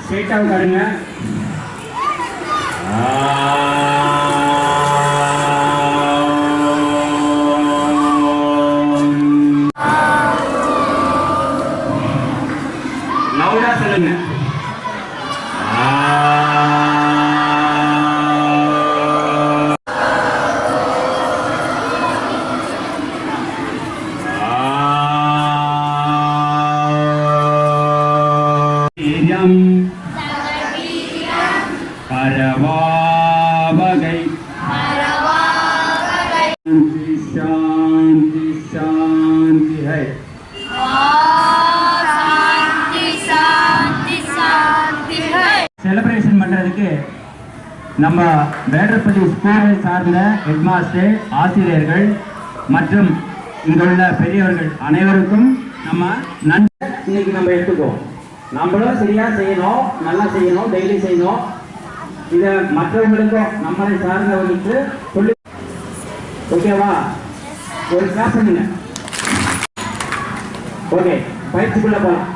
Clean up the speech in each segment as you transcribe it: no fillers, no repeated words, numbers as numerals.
ஸ்ட்ரைட்டா உட்காருங்க. லவுடா சொல்லுங்க. பரவாவகை சாந்தி சாந்தி ஹை. செலிப்ரேஷன் பண்றதுக்கு நம்ம வேடப்பள்ளி ஸ்கூலை சார்ந்த ஹெட்மாஸ்டர், ஆசிரியர்கள் மற்றும் இங்குள்ள பெரியவர்கள் அனைவருக்கும் நம்ம நன்றி இன்னைக்கு நம்ம எடுத்துக்குவோம். நம்மளும் சரியா செய்யணும், நல்லா செய்யணும், டெய்லி செய்யணும். இதை மற்றவங்களுக்கும் நம்மளை சார்ந்தவர்களுக்கு சொல்லி ஓகேவா? ஒரு கிளாஸ் பண்ணுங்க. ஓகே, பயிற்சிக்குள்ள போலாம்.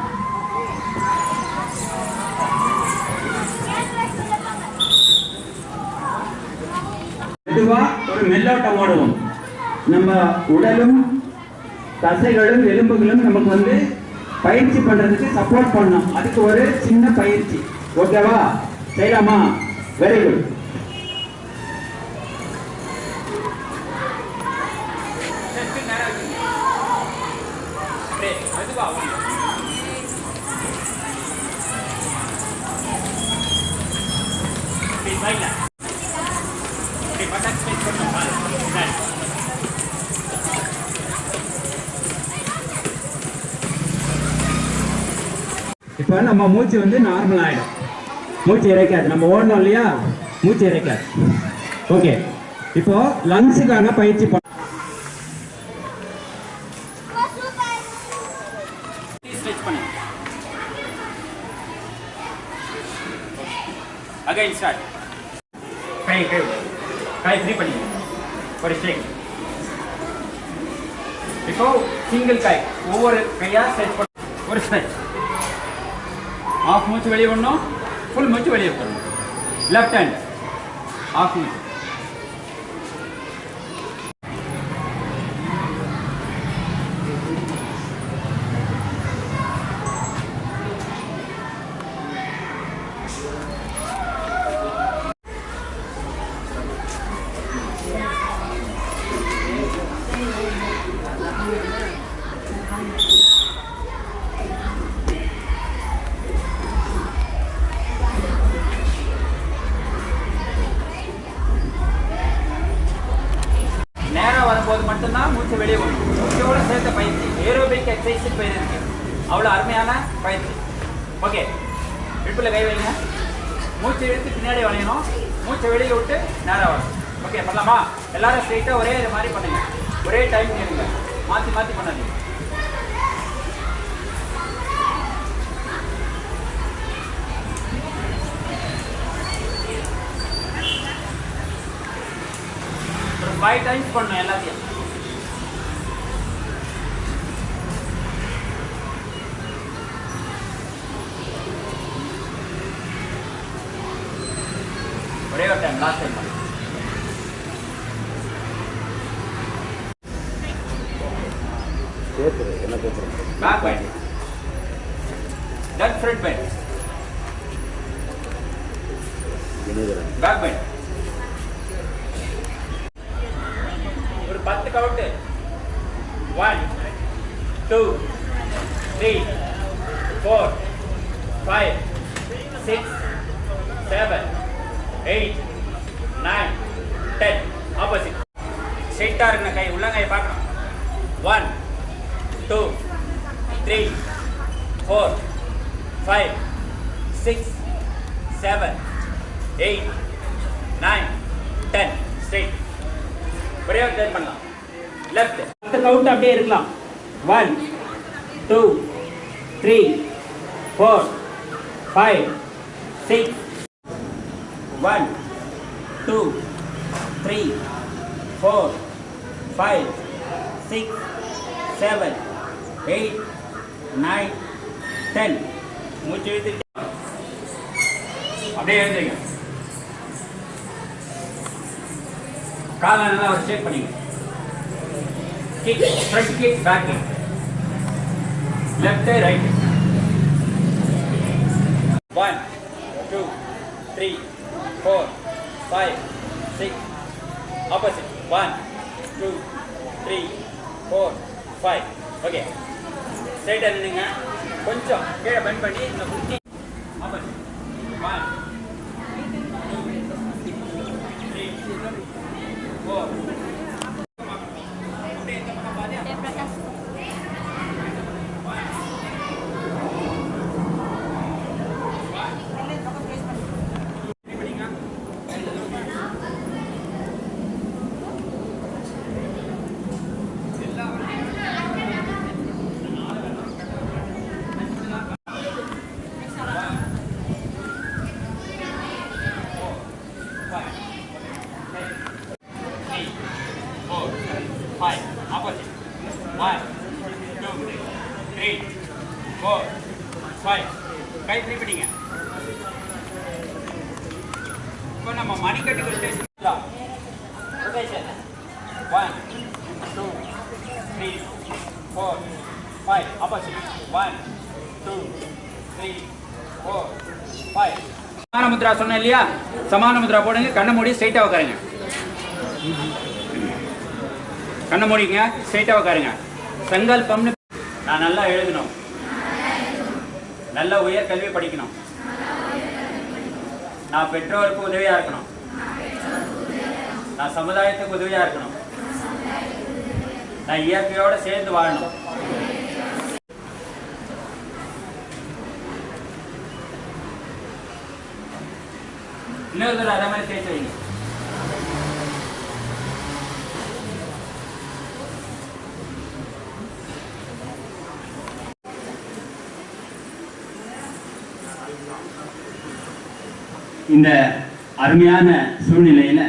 மெதுவா ஒரு மெல்லோட்டம் ஓடுவோம். நம்ம உடலும் தசைகளும் எலும்புகளும் நமக்கு வந்து பயிற்சி பண்றதுக்கு சப்போர்ட் பண்ணணும். அதுக்கு ஒரு சின்ன பயிற்சி. ஓகேவா? செய்யலாமா? Very good. இப்போ நம்ம மூச்சு வந்து நார்மல் ஆயிடும். மூச்சு இறைக்காது. நம்ம ஓடணும் இல்லையா, மூச்சு இறைக்காது. ஓகே, இப்போ லங்ஸுக்கான பயிற்சி again start. Kay free பண்ணி ஒரு ஸ்ட்ரெச். இப்போ சிங்கிள் கை ஒவ்வொரு கையா ஸ்ட்ரெச் பண்ணி ஒரு ஸ்ட்ரெச். ஆஃப் மூச்சு வெளியே விடணும், ஃபுல் மூச்சு வெளியே விடணும். லெஃப்ட் ஹேண்ட் ஆஃப் மூச்சு. வரும்போது மட்டும்தான் மூச்சு வெளியே வரும். மூச்சோட சேர்த்த பயிற்சி ஏரோபிக் எக்ஸசைஸ் பேர் இருக்கு. அவ்வளோ அருமையான பயிற்சி. ஓகே, இடுப்பில் கை வைங்க. மூச்சு இழுத்து பின்னாடி வளையணும், மூச்சை வெளியே விட்டு நேராக வரும். ஓகே, பண்ணலாமா? எல்லாரும் ஸ்ட்ரெயிட்டாக ஒரே இது மாதிரி பண்ணுங்க. ஒரே டைம் இருங்க, மாற்றி மாற்றி பண்ணாதீங்க. ஒரு 5 டைம்ஸ் பண்ணணும் எல்லாத்தையும். ஒரே ஒரு டைம், லாஸ்ட் டைம் பண்ணு. என்ன பேசுறேன்? Back bend, left front bend, back bend. ஒரு 10 கவுண்ட். 1 2 3 4 5 6 7 8 9 10. ஆப்போசிட். ஸ்ட்ரெயிட்டா இருக்கிற கை உள்ளங்கையை பார்க்கணும். 1 2 3 4 5 6 7 8 9 10. ஸ்ட்ரெயிட். ஒரே ஒரு டைம் பண்ணலாம். லெஃப்ட் 10 கவுண்ட் அப்படியே இருக்கலாம். 1 2 3 4 5 6 1 2 3 4 5 6 7 8 9 10. மூச்சு இழுத்து அப்படியே எழுந்துங்க. காலை நல்லா ஒரு ஷேக் பண்ணிங்க. Kick, front kick, back kick, left right. 1 2 3 4 5 6 opposite. 1 2 3 4 5. Okay, ஸ்ட்ரைட்டா நின்னுங்க. கொஞ்சம் கீழே பெண்ட் பண்ணி இந்த குட்டி opposite. 1 2 3 4. கை ஃப்ரீ பண்ணிங்க. இப்போ நம்ம மணிக்கட்டுக்கு ரொட்டேஷன். 1 2 3 4 5 ஆப்போசிட். 1 2 3 4 5. சமான முத்ரா சொன்னேன் இல்லையா? சமான முத்ரா போடுங்க. கண்ணை மூடி ஸ்ட்ரைட்டா உட்காருங்க. கண்ணை மூடிங்க, ஸ்ட்ரைட்டா உட்காருங்க. சங்கல்பம்னு நான் நல்லா எழுதணும், நல்ல உயர் கல்வி படிக்கணும், நான் பெற்றோருக்கு உதவியா இருக்கணும், நான் சமுதாயத்துக்கு உதவியா இருக்கணும், நான் இயற்கையோட சேர்ந்து வாழணும். இன்னொரு தடவை அதே மாதிரி சேர்த்து வைங்க. இந்த அருமையான சூழ்நிலையில